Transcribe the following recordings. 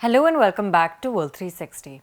Hello and welcome back to World 360.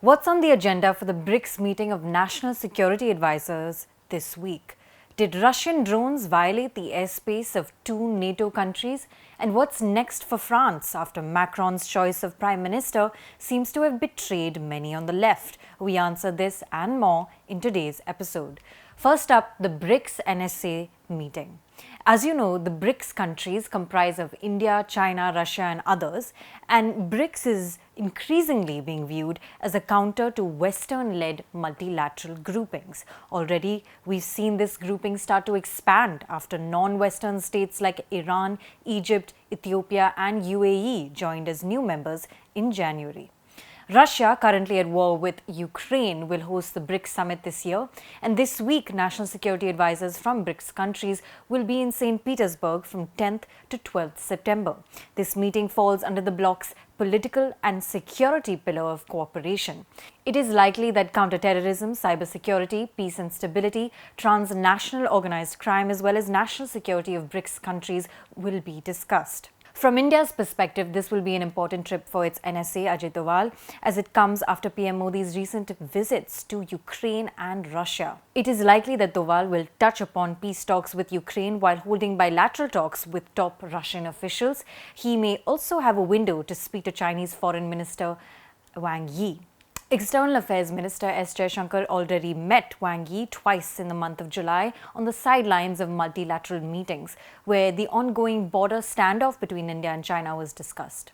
What's on the agenda for the BRICS meeting of National Security Advisors this week? Did Russian drones violate the airspace of two NATO countries? And what's next for France after Macron's choice of Prime Minister seems to have betrayed many on the left? We answer this and more in today's episode. First up, the BRICS NSA meeting. As you know, the BRICS countries comprise of India, China, Russia and others, and BRICS is increasingly being viewed as a counter to Western-led multilateral groupings. Already, we've seen this grouping start to expand after non-Western states like Iran, Egypt, Ethiopia and UAE joined as new members in January. Russia, currently at war with Ukraine, will host the BRICS summit this year. And this week, national security advisors from BRICS countries will be in St. Petersburg from 10th to 12th September. This meeting falls under the bloc's political and security pillar of cooperation. It is likely that counterterrorism, cybersecurity, peace and stability, transnational organized crime, as well as national security of BRICS countries will be discussed. From India's perspective, this will be an important trip for its NSA, Ajit Doval, as it comes after PM Modi's recent visits to Ukraine and Russia. It is likely that Doval will touch upon peace talks with Ukraine while holding bilateral talks with top Russian officials. He may also have a window to speak to Chinese Foreign Minister Wang Yi. External Affairs Minister S. Jaishankar already met Wang Yi twice in the month of July on the sidelines of multilateral meetings, where the ongoing border standoff between India and China was discussed.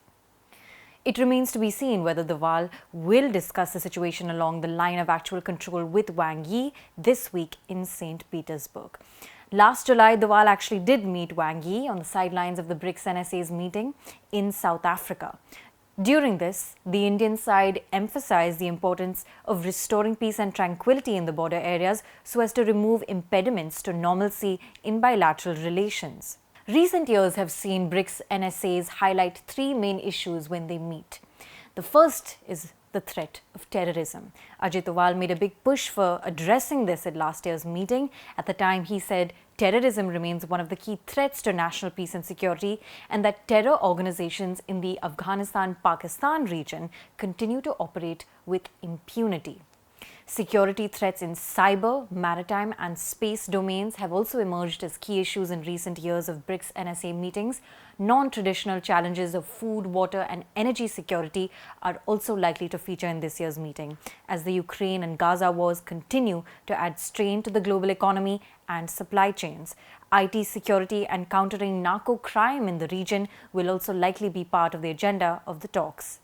It remains to be seen whether Doval will discuss the situation along the line of actual control with Wang Yi this week in St. Petersburg. Last July, Doval actually did meet Wang Yi on the sidelines of the BRICS NSA's meeting in South Africa. During this, the Indian side emphasized the importance of restoring peace and tranquility in the border areas so as to remove impediments to normalcy in bilateral relations. Recent years have seen BRICS NSAs highlight three main issues when they meet. The first is the threat of terrorism. Ajit Doval made a big push for addressing this at last year's meeting. At the time, he said terrorism remains one of the key threats to national peace and security, and that terror organizations in the Afghanistan-Pakistan region continue to operate with impunity. Security threats in cyber, maritime and space domains have also emerged as key issues in recent years of BRICS NSA meetings. Non-traditional challenges of food, water and energy security are also likely to feature in this year's meeting, as the Ukraine and Gaza wars continue to add strain to the global economy and supply chains. IT security and countering narco crime in the region will also likely be part of the agenda of the talks.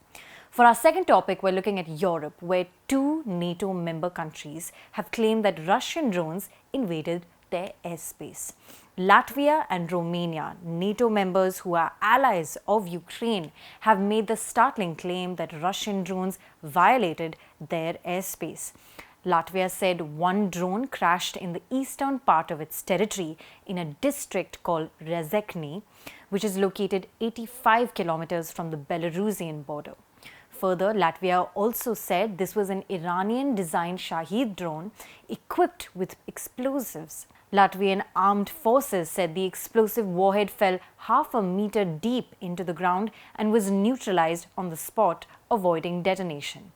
For our second topic, we're looking at Europe, where two NATO member countries have claimed that Russian drones invaded their airspace. Latvia and Romania, NATO members who are allies of Ukraine, have made the startling claim that Russian drones violated their airspace. Latvia said one drone crashed in the eastern part of its territory in a district called Rezekne, which is located 85 kilometers from the Belarusian border. Further, Latvia also said this was an Iranian-designed Shahed drone equipped with explosives. Latvian armed forces said the explosive warhead fell half a meter deep into the ground and was neutralized on the spot, avoiding detonation.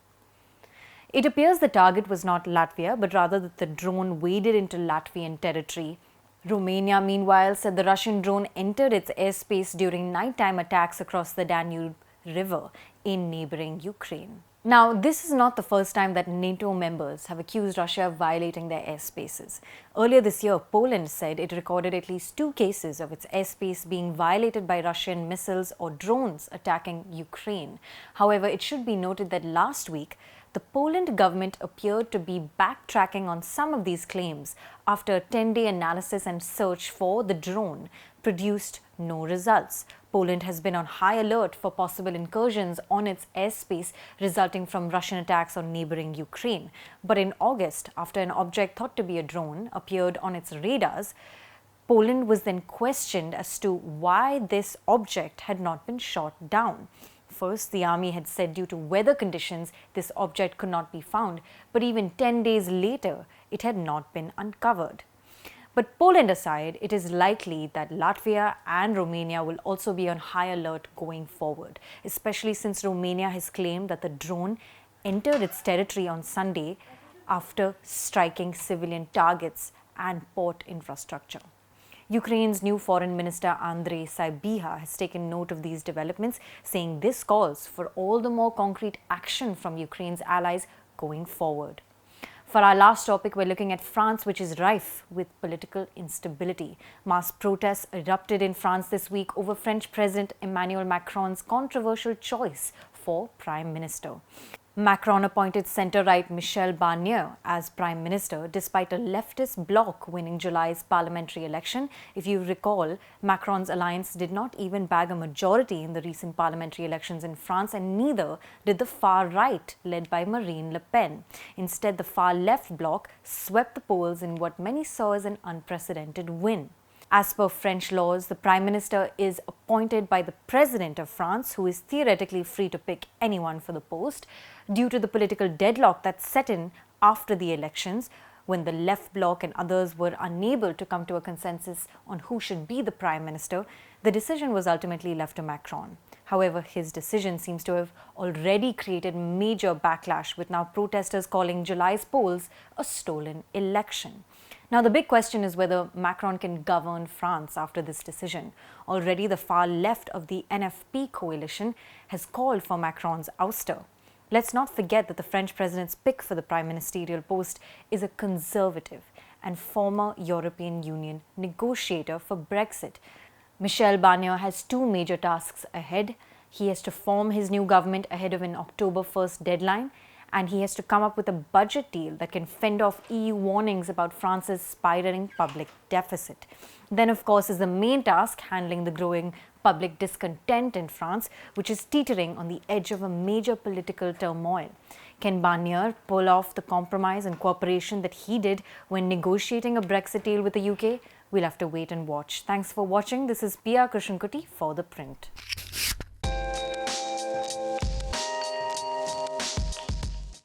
It appears the target was not Latvia, but rather that the drone waded into Latvian territory. Romania, meanwhile, said the Russian drone entered its airspace during nighttime attacks across the Danube River in neighboring Ukraine. Now, this is not the first time that NATO members have accused Russia of violating their airspaces. Earlier this year, Poland said it recorded at least 2 cases of its airspace being violated by Russian missiles or drones attacking Ukraine. However, it should be noted that last week, the Poland government appeared to be backtracking on some of these claims after a 10-day analysis and search for the drone produced no results. Poland has been on high alert for possible incursions on its airspace resulting from Russian attacks on neighboring Ukraine. But in August, after an object thought to be a drone appeared on its radars, Poland was then questioned as to why this object had not been shot down. First, the army had said due to weather conditions, this object could not be found, but even 10 days later, it had not been uncovered. But Poland aside, it is likely that Latvia and Romania will also be on high alert going forward, especially since Romania has claimed that the drone entered its territory on Sunday after striking civilian targets and port infrastructure. Ukraine's new Foreign Minister Andrei Sybiha has taken note of these developments, saying this calls for all the more concrete action from Ukraine's allies going forward. For our last topic, we're looking at France, which is rife with political instability. Mass protests erupted in France this week over French President Emmanuel Macron's controversial choice for Prime Minister. Macron appointed centre-right Michel Barnier as Prime Minister despite a leftist bloc winning July's parliamentary election. If you recall, Macron's alliance did not even bag a majority in the recent parliamentary elections in France, and neither did the far right, led by Marine Le Pen. Instead, the far left bloc swept the polls in what many saw as an unprecedented win. As per French laws, the Prime Minister is appointed by the President of France, who is theoretically free to pick anyone for the post. Due to the political deadlock that set in after the elections, when the left bloc and others were unable to come to a consensus on who should be the Prime Minister, the decision was ultimately left to Macron. However, his decision seems to have already created major backlash, with now protesters calling July's polls a stolen election. Now, the big question is whether Macron can govern France after this decision. Already, the far left of the NFP coalition has called for Macron's ouster. Let's not forget that the French president's pick for the prime ministerial post is a conservative and former European Union negotiator for Brexit. Michel Barnier has two major tasks ahead. He has to form his new government ahead of an October 1st deadline, and he has to come up with a budget deal that can fend off EU warnings about France's spiraling public deficit. Then, of course, is the main task, handling the growing public discontent in France, which is teetering on the edge of a major political turmoil. Can Barnier pull off the compromise and cooperation that he did when negotiating a Brexit deal with the UK? We'll have to wait and watch. Thanks for watching. This is Pia Krishnankutty for ThePrint.